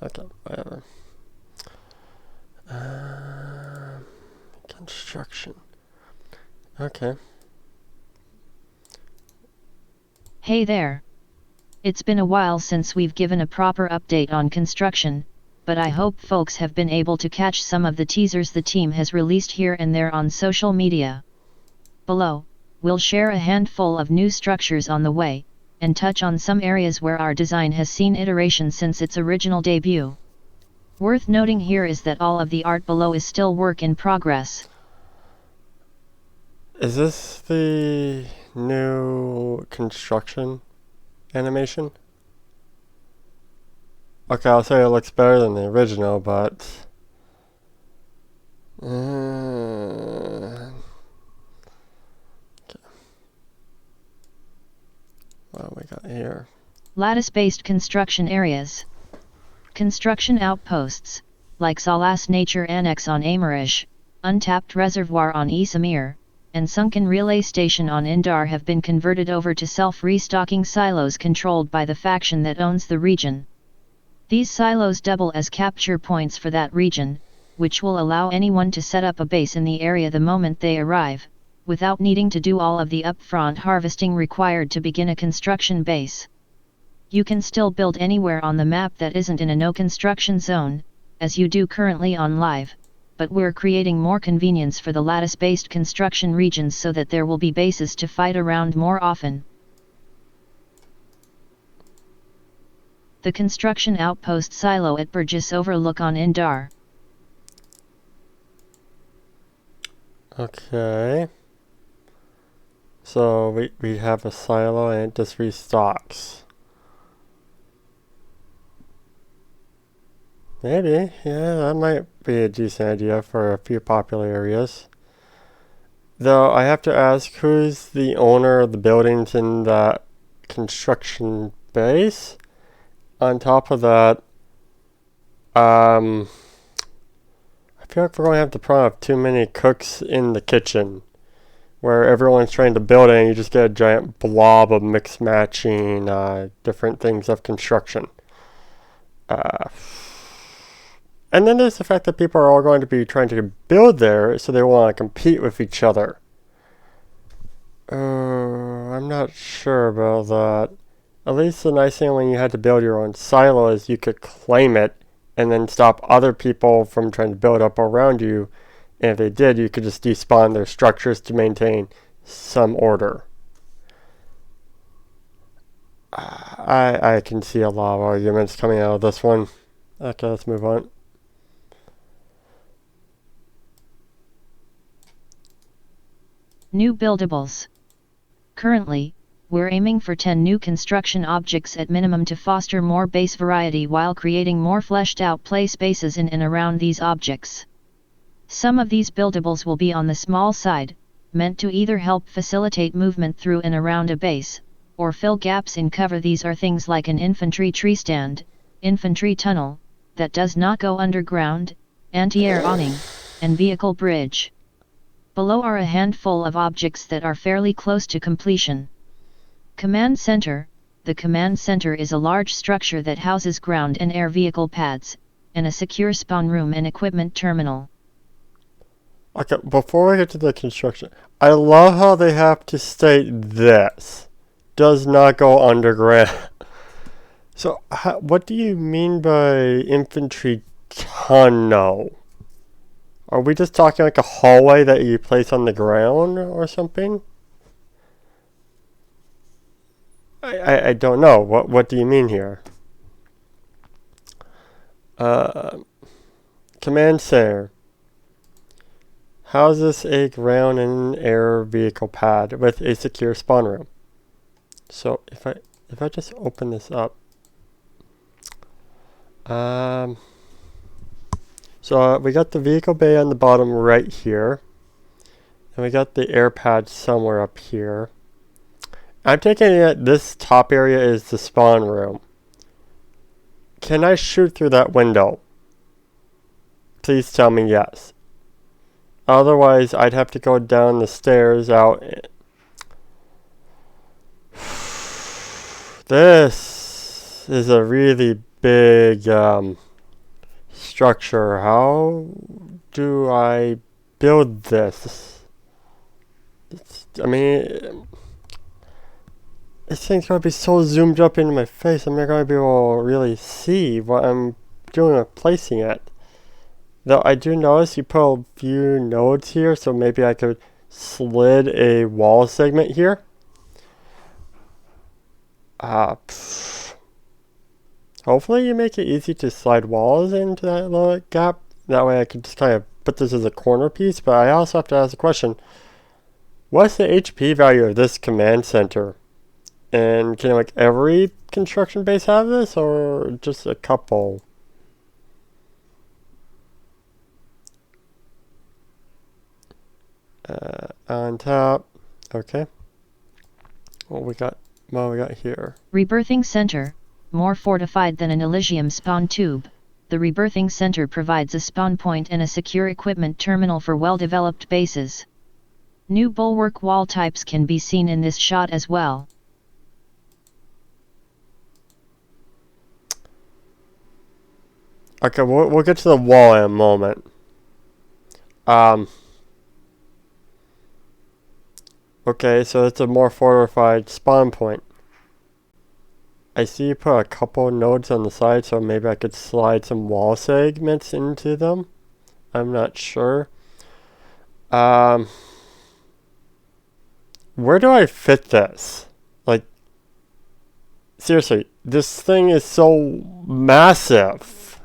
Okay, whatever. Construction. Okay. Hey there. It's been a while since we've given a proper update on construction, but I hope folks have been able to catch some of the teasers the team has released here and there on social media. Below, we'll share a handful of new structures on the way, and touch on some areas where our design has seen iteration since its original debut. Worth noting here is that all of the art below is still work in progress. Is this the new construction animation? Okay, I'll say it looks better than the original, but... okay. What we got here? Lattice-based construction areas. Construction outposts, like Salas Nature Annex on Amarish, Untapped Reservoir on Isamir, and Sunken Relay Station on Indar have been converted over to self-restocking silos controlled by the faction that owns the region. These silos double as capture points for that region, which will allow anyone to set up a base in the area the moment they arrive, without needing to do all of the upfront harvesting required to begin a construction base. You can still build anywhere on the map that isn't in a no construction zone, as you do currently on Live, but we're creating more convenience for the lattice-based construction regions so that there will be bases to fight around more often. The construction outpost silo at Burgess Overlook on Indar. Okay. So we have a silo and it just restocks. Maybe, yeah, that might be a decent idea for a few popular areas. Though I have to ask, who's the owner of the buildings in that construction base? On top of that, I feel like we're going to have the problem of too many cooks in the kitchen, where everyone's trying to build it and you just get a giant blob of mix matching different things of construction. And then there's the fact that people are all going to be trying to build there, so they want to compete with each other. I'm not sure about that. At least the nice thing when you had to build your own silo is you could claim it and then stop other people from trying to build up around you. And if they did, you could just despawn their structures to maintain some order. I can see a lot of arguments coming out of this one. Okay, let's move on. New buildables. Currently, we're aiming for 10 new construction objects at minimum to foster more base variety while creating more fleshed out play spaces in and around these objects. Some of these buildables will be on the small side, meant to either help facilitate movement through and around a base, or fill gaps in cover. These are things like an infantry tree stand, infantry tunnel, that does not go underground, anti-air awning, and vehicle bridge. Below are a handful of objects that are fairly close to completion. Command Center. The Command Center is a large structure that houses ground and air vehicle pads, and a secure spawn room and equipment terminal. Okay, before we get to the construction, I love how they have to state this does not go underground. So, what do you mean by infantry tunnel? Are we just talking like a hallway that you place on the ground or something? I don't know. What do you mean here? Command Center houses a ground and air vehicle pad with a secure spawn room. So if I just open this up, so we got the vehicle bay on the bottom right here, and we got the air pad somewhere up here. I'm taking it this top area is the spawn room. Can I shoot through that window? Please tell me yes. Otherwise, I'd have to go down the stairs out. This is a really big structure. How do I build this? I mean, this thing's gonna be so zoomed up into my face, I'm not gonna be able to really see what I'm doing with placing it. Though I do notice you put a few nodes here, so maybe I could slid a wall segment here. Hopefully you make it easy to slide walls into that little gap. That way I can just kind of put this as a corner piece, but I also have to ask the question, what's the HP value of this command center? And can like every construction base have this, or just a couple? On top, okay. What we got here? Rebirthing Center, more fortified than an Elysium spawn tube. The Rebirthing Center provides a spawn point and a secure equipment terminal for well-developed bases. New bulwark wall types can be seen in this shot as well. Okay, we'll get to the wall in a moment. Okay, so it's a more fortified spawn point. I see you put a couple nodes on the side, so maybe I could slide some wall segments into them. I'm not sure. Where do I fit this? Like, seriously, this thing is so massive.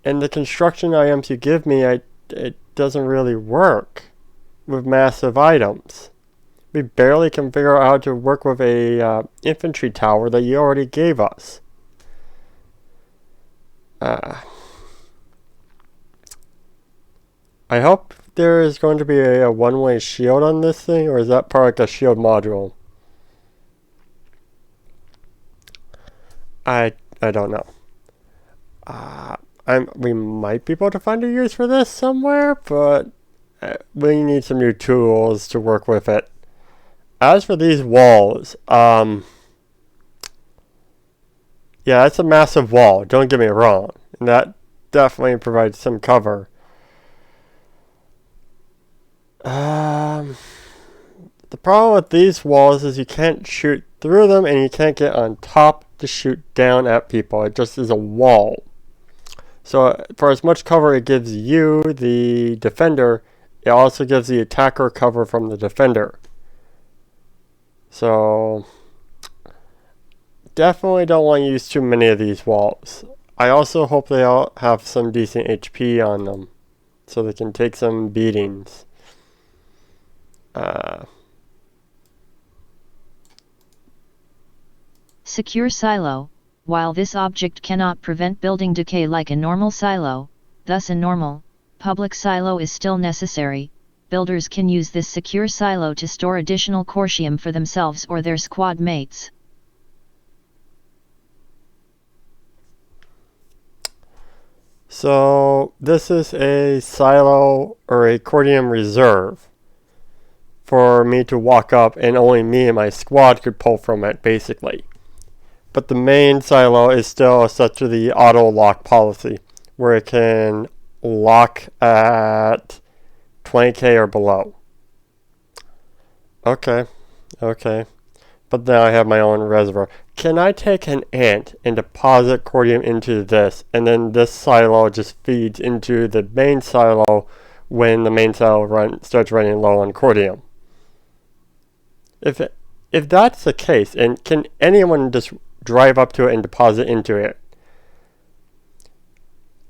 And the construction items you give me, it doesn't really work with massive items. We barely can figure out how to work with a infantry tower that you already gave us. I hope there is going to be a one-way shield on this thing, or is that part of the shield module? I don't know. We might be able to find a use for this somewhere, but we need some new tools to work with it. As for these walls, yeah, it's a massive wall, don't get me wrong. And that definitely provides some cover. The problem with these walls is you can't shoot through them and you can't get on top to shoot down at people. It just is a wall. So for as much cover it gives you, the defender, it also gives the attacker cover from the defender. So definitely don't want to use too many of these walls. I also hope they all have some decent HP on them, so they can take some beatings. Secure silo. While this object cannot prevent building decay like a normal silo, thus a normal, public silo is still necessary, builders can use this secure silo to store additional cortium for themselves or their squad mates. So this is a silo or a cortium reserve for me to walk up and only me and my squad could pull from it, basically. But the main silo is still set to the auto lock policy, where it can lock at 20k or below. Okay. But now I have my own reservoir. Can I take an ant and deposit cortium into this, and then this silo just feeds into the main silo when the main silo starts running low on cortium? If that's the case, and can anyone just drive up to it and deposit into it?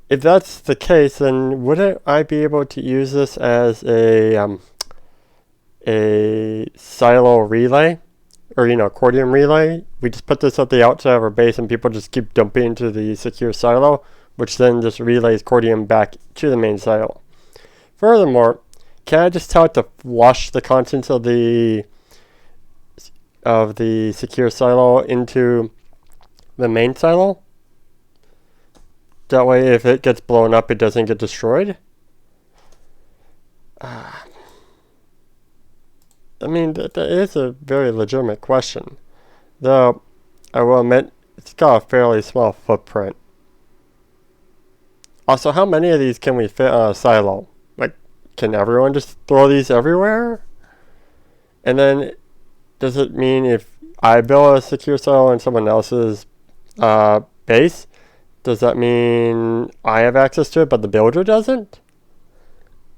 If that's the case, then wouldn't I be able to use this as a silo relay, or cordium relay? We just put this at the outside of our base and people just keep dumping into the secure silo, which then just relays cordium back to the main silo. Furthermore, can I just tell it to flush the contents of the secure silo into the main silo? That way if it gets blown up it doesn't get destroyed? I mean, that is a very legitimate question. Though, I will admit, it's got a fairly small footprint. Also, how many of these can we fit on a silo? Like, can everyone just throw these everywhere? And then, does it mean if I build a secure silo in someone else's base, does that mean I have access to it, but the builder doesn't?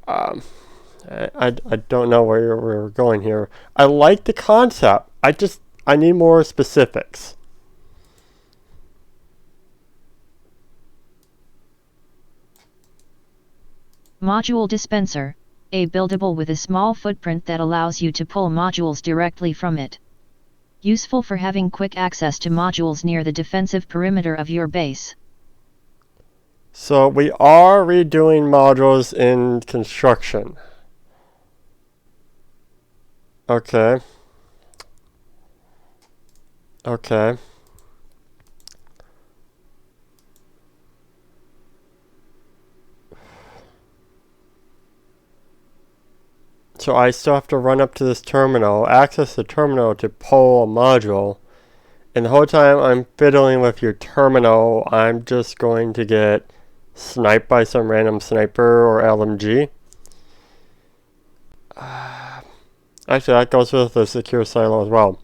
Um, I don't know where we're going here. I like the concept. I need more specifics. Module Dispenser, a buildable with a small footprint that allows you to pull modules directly from it. Useful for having quick access to modules near the defensive perimeter of your base. So we are redoing modules in construction. Okay. Okay. So I still have to run up to this terminal, access the terminal to pull a module. And the whole time I'm fiddling with your terminal, I'm just going to get sniped by some random sniper or LMG. Actually, that goes with the secure silo as well.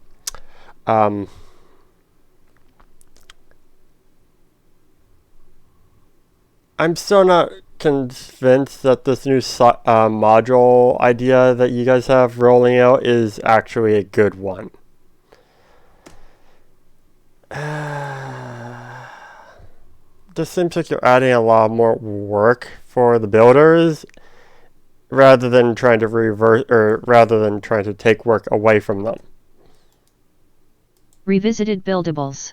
I'm still not convinced that this new module idea that you guys have rolling out is actually a good one. This seems like you're adding a lot more work for the builders rather than trying to take work away from them. Revisited Buildables.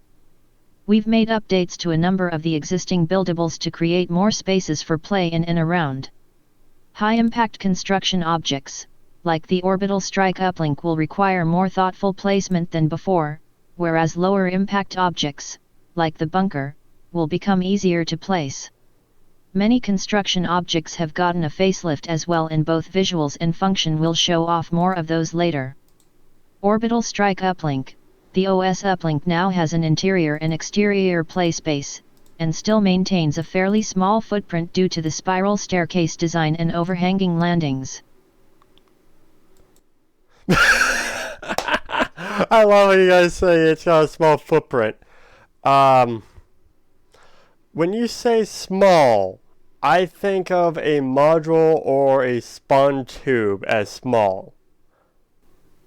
We've made updates to a number of the existing buildables to create more spaces for play in and around. High-impact construction objects, like the orbital strike uplink, will require more thoughtful placement than before, whereas lower-impact objects, like the bunker, will become easier to place. Many construction objects have gotten a facelift as well in both visuals and function. We'll show off more of those later. Orbital strike uplink. The OS uplink now has an interior and exterior play space, and still maintains a fairly small footprint due to the spiral staircase design and overhanging landings. I love when you guys say it's got a small footprint. When you say small, I think of a module or a spawn tube as small.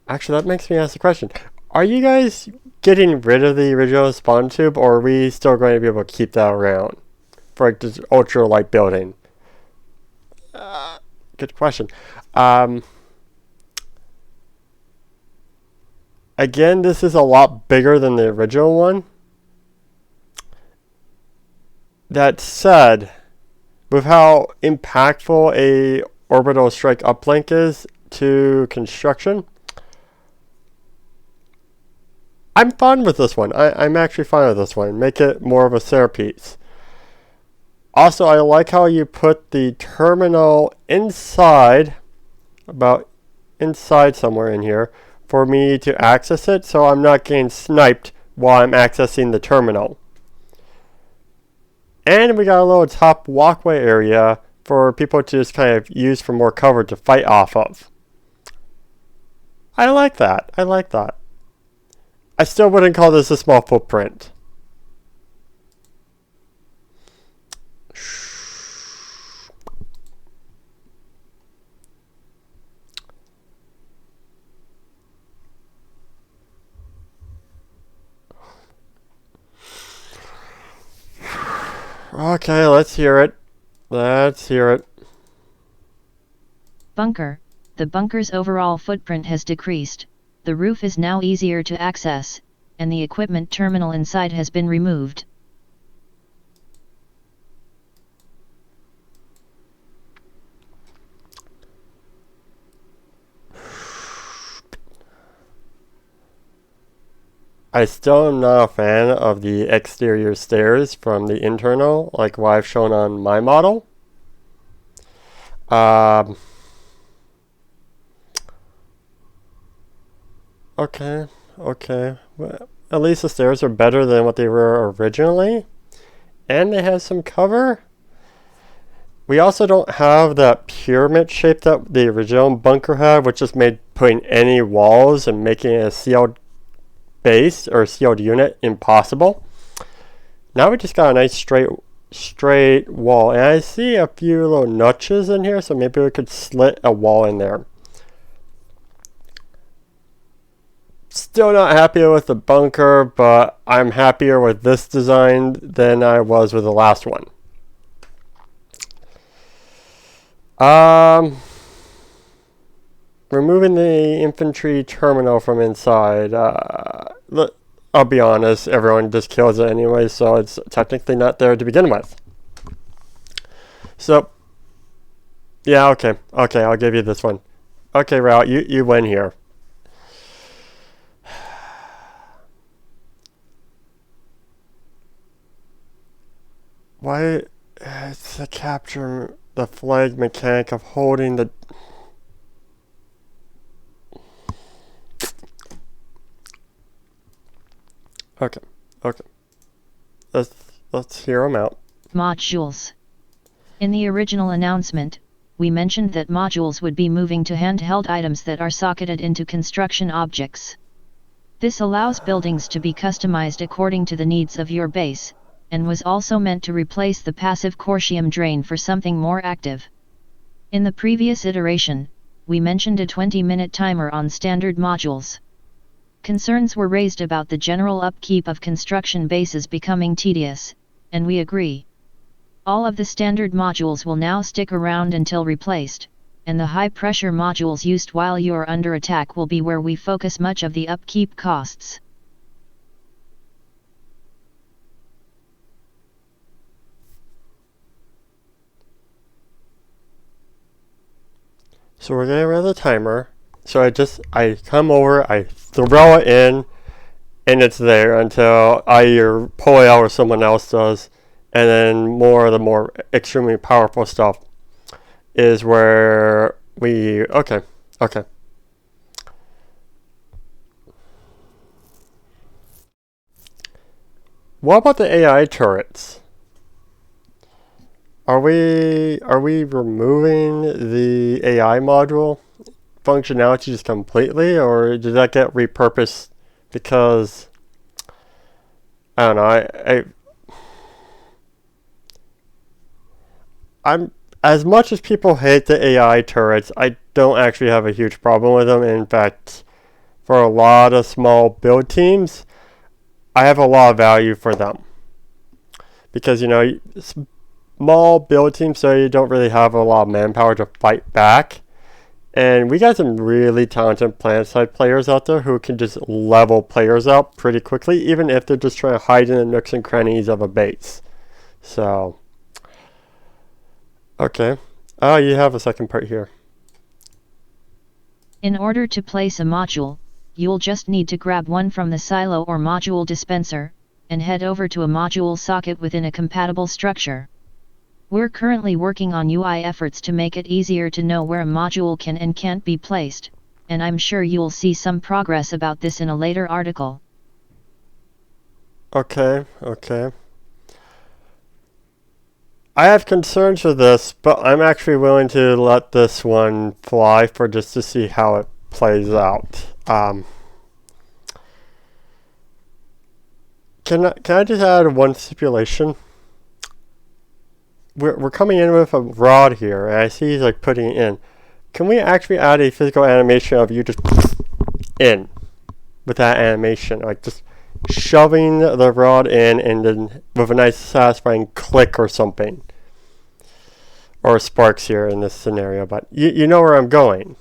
Actually, that makes me ask the question. Are you guys getting rid of the original spawn tube, or are we still going to be able to keep that around for like this ultra light building? Good question. Again, this is a lot bigger than the original one. That said, with how impactful a orbital strike uplink is to construction, I'm fine with this one. I'm actually fine with this one. Make it more of a centerpiece. Also, I like how you put the terminal inside, about inside somewhere in here, for me to access it, so I'm not getting sniped while I'm accessing the terminal. And we got a little top walkway area for people to just kind of use for more cover to fight off of. I like that. I like that. I still wouldn't call this a small footprint. Okay, let's hear it. Let's hear it. Bunker. The bunker's overall footprint has decreased, the roof is now easier to access, and the equipment terminal inside has been removed. I still am not a fan of the exterior stairs from the internal, like what I've shown on my model. Okay. Well, at least the stairs are better than what they were originally. And they have some cover. We also don't have that pyramid shape that the original bunker had, which just made putting any walls and making it a sealed base or a sealed unit impossible. Now we just got a nice straight wall, and I see a few little notches in here, so maybe we could slit a wall in there. Still not happy with the bunker, but I'm happier with this design than I was with the last one. Removing the infantry terminal from inside. I'll be honest, everyone just kills it anyway, so it's technically not there to begin with. So, yeah, okay, I'll give you this one. Okay, Raul, you win here. Why? It's the capture the flag mechanic of holding the. Okay. Let's hear them out. Modules. In the original announcement, we mentioned that modules would be moving to handheld items that are socketed into construction objects. This allows buildings to be customized according to the needs of your base, and was also meant to replace the passive Corsium drain for something more active. In the previous iteration, we mentioned a 20-minute timer on standard modules. Concerns were raised about the general upkeep of construction bases becoming tedious, and we agree. All of the standard modules will now stick around until replaced, and the high-pressure modules used while you are under attack will be where we focus much of the upkeep costs. So we're getting rid of the timer. So I come over, I throw it in, and it's there until I either pull it out or someone else does. And then the more extremely powerful stuff is where we, okay. What about the AI turrets? Are we removing the AI module functionality just completely, or did that get repurposed because I don't know, I'm as much as people hate the AI turrets, I don't actually have a huge problem with them. In fact, for a lot of small build teams, I have a lot of value for them. Because, small build teams, so you don't really have a lot of manpower to fight back. And we got some really talented plant side players out there who can just level players out pretty quickly, even if they're just trying to hide in the nooks and crannies of a base. So, okay. Oh, you have a second part here. In order to place a module, you'll just need to grab one from the silo or module dispenser, and head over to a module socket within a compatible structure. We're currently working on UI efforts to make it easier to know where a module can and can't be placed, and I'm sure you'll see some progress about this in a later article. Okay. I have concerns with this, but I'm actually willing to let this one fly for just to see how it plays out. Can I just add one stipulation? We're coming in with a rod here, and I see he's like putting it in. Can we actually add a physical animation of you just in with that animation, like just shoving the rod in, and then with a nice satisfying click or something, or sparks here in this scenario? But you know where I'm going.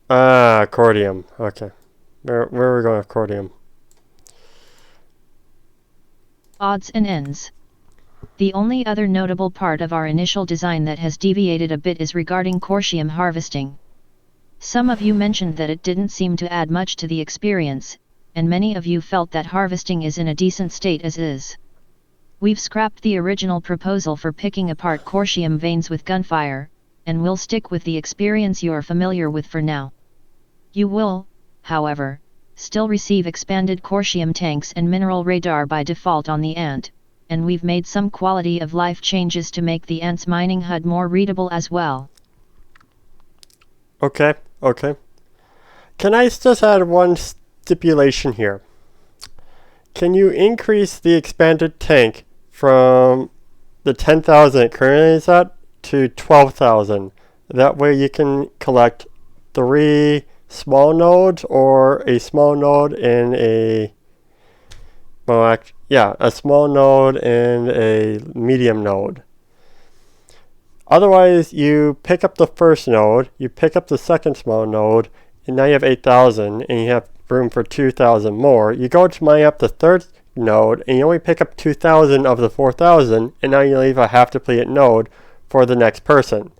Accordion. Okay, where are we going with accordion? Odds and ends. The only other notable part of our initial design that has deviated a bit is regarding Corsium harvesting. Some of you mentioned that it didn't seem to add much to the experience, and many of you felt that harvesting is in a decent state as is. We've scrapped the original proposal for picking apart Corsium veins with gunfire, and we'll stick with the experience you're familiar with for now. You will, however, still receive expanded Cortium tanks and mineral radar by default on the Ant, and we've made some quality of life changes to make the Ant's mining HUD more readable as well. Okay. Can I just add one stipulation here? Can you increase the expanded tank from the 10,000 it currently is at to 12,000? That way you can collect 3 small nodes or a small node and a small node and a medium node. Otherwise, you pick up the first node, you pick up the second small node, and now you have 8,000 and you have room for 2,000 more. You go to mine up the third node and you only pick up 2,000 of the 4,000, and now you leave a half depleted node for the next person.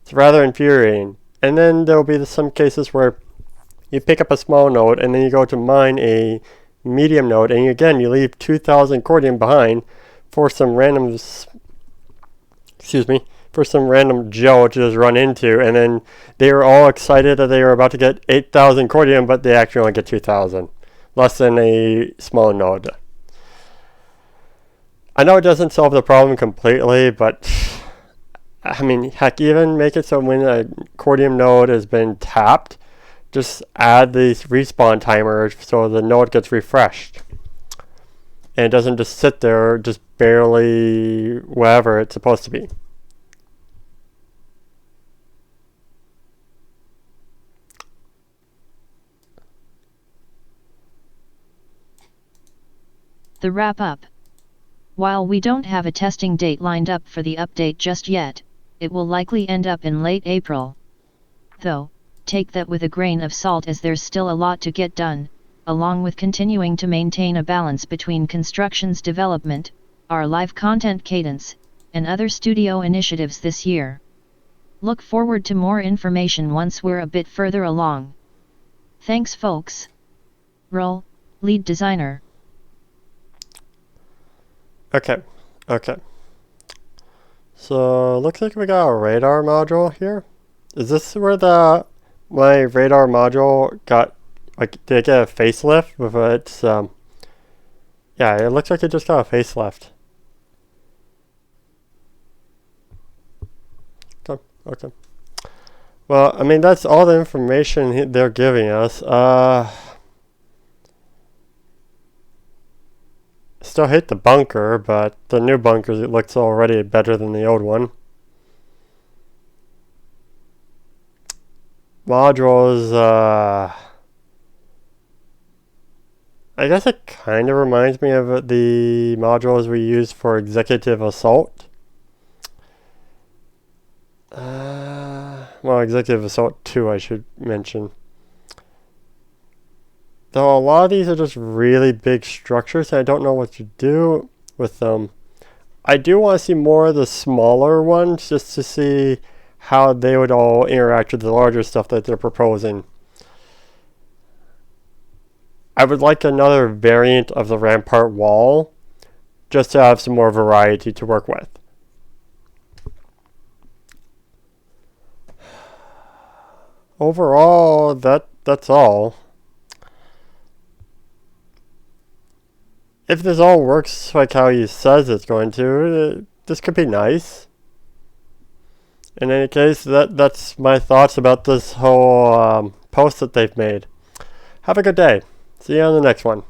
It's rather infuriating. And then there will be some cases where you pick up a small node and then you go to mine a medium node, and again you leave 2,000 cordium behind for some random Joe to just run into, and then they were all excited that they were about to get 8,000 cordium, but they actually only get 2,000, less than a small node. I know it doesn't solve the problem completely, but I mean, heck, even make it so when a cordium node has been tapped, just add these respawn timers so the node gets refreshed. And it doesn't just sit there, just barely wherever it's supposed to be. The wrap-up. While we don't have a testing date lined up for the update just yet, it will likely end up in late April. Though, take that with a grain of salt, as there's still a lot to get done, along with continuing to maintain a balance between construction's development, our live content cadence, and other studio initiatives this year. Look forward to more information once we're a bit further along. Thanks folks. Role, Lead Designer. Okay. So, looks like we got a radar module here. Is this where my radar module got, did it get a facelift with its, yeah, it looks like it just got a facelift. Okay. Well, I mean, that's all the information they're giving us. Still hate the bunker, but the new bunker looks already better than the old one. Modules, I guess it kind of reminds me of the modules we used for Executive Assault. Well, Executive Assault 2, I should mention. Though a lot of these are just really big structures, and I don't know what to do with them. I do want to see more of the smaller ones, just to see how they would all interact with the larger stuff that they're proposing. I would like another variant of the rampart wall, just to have some more variety to work with. Overall, that's all. If this all works like how he says it's going to, this could be nice. In any case, that's my thoughts about this whole post that they've made. Have a good day. See you on the next one.